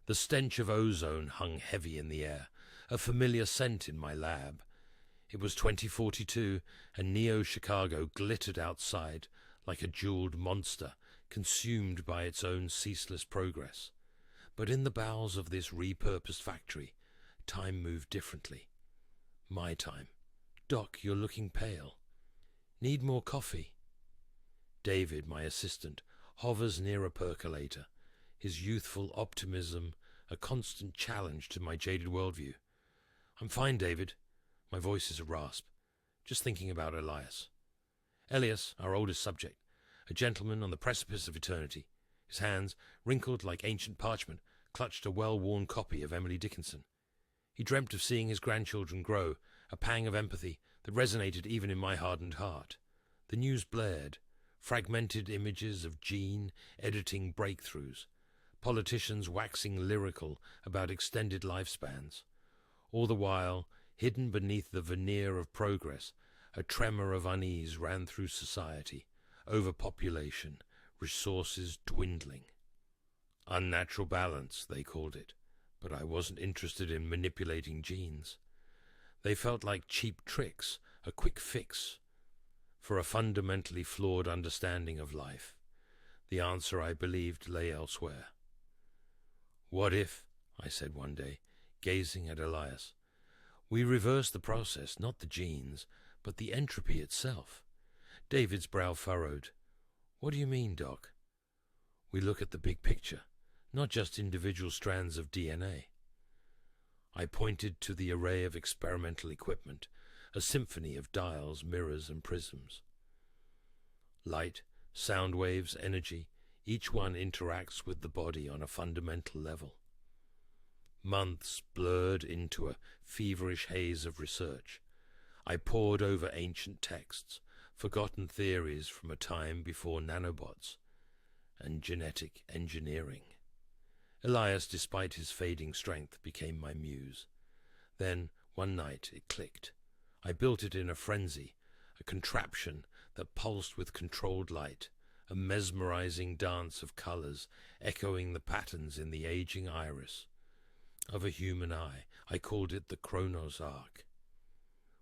The stench of ozone hung heavy in the air, a familiar scent in my lab. It was 2042, and Neo-Chicago glittered outside like a jeweled monster consumed by its own ceaseless progress. But in the bowels of this repurposed factory, time moved differently. My time. Doc, you're looking pale. Need more coffee? David, my assistant, hovers near a percolator, his youthful optimism a constant challenge to my jaded worldview. I'm fine, David. My voice is a rasp. Just thinking about Elias. Elias, our oldest subject, a gentleman on the precipice of eternity. His hands, wrinkled like ancient parchment, clutched a well-worn copy of Emily Dickinson. He dreamt of seeing his grandchildren grow, a pang of empathy that resonated even in my hardened heart. The news blared, fragmented images of gene editing breakthroughs, politicians waxing lyrical about extended lifespans. All the while, hidden beneath the veneer of progress, a tremor of unease ran through society. Overpopulation, resources dwindling. Unnatural balance, they called it, but I wasn't interested in manipulating genes. They felt like cheap tricks, a quick fix for a fundamentally flawed understanding of life. The answer, I believed, lay elsewhere. What if, I said one day, gazing at Elias, we reverse the process, not the genes, but the entropy itself? David's brow furrowed. What do you mean, Doc? We look at the big picture, not just individual strands of DNA. I pointed to the array of experimental equipment, a symphony of dials, mirrors, and prisms. Light, sound waves, energy, each one interacts with the body on a fundamental level. Months blurred into a feverish haze of research. I pored over ancient texts, forgotten theories from a time before nanobots and genetic engineering. Elias, despite his fading strength, became my muse. Then, one night, it clicked. I built it in a frenzy, a contraption that pulsed with controlled light, a mesmerizing dance of colors echoing the patterns in the aging iris of a human eye. I called it the Chronos Arc.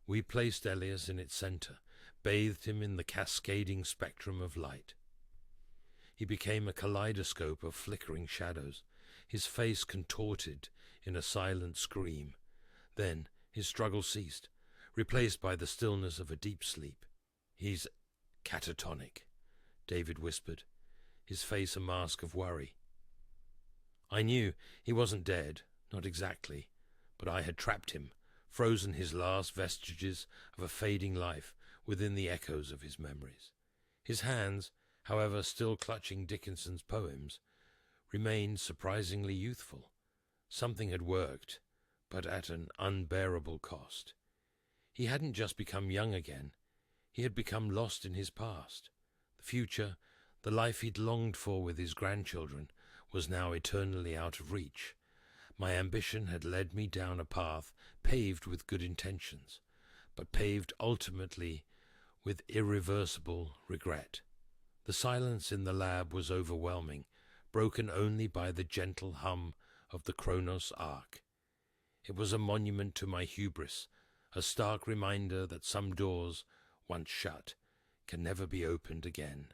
We placed Elias in its center, bathed him in the cascading spectrum of light. He became a kaleidoscope of flickering shadows, his face contorted in a silent scream. Then his struggle ceased, replaced by the stillness of a deep sleep. He's catatonic, David whispered, his face a mask of worry. I knew he wasn't dead, not exactly, but I had trapped him, frozen his last vestiges of a fading life within the echoes of his memories. His hands, however, still clutching Dickinson's poems, remained surprisingly youthful. Something had worked, but at an unbearable cost. He hadn't just become young again, he had become lost in his past. The future, the life he'd longed for with his grandchildren, was now eternally out of reach. My ambition had led me down a path paved with good intentions, but paved ultimately with irreversible regret. The silence in the lab was overwhelming, broken only by the gentle hum of the Chronos Arc. It was a monument to my hubris, a stark reminder that some doors, once shut, can never be opened again.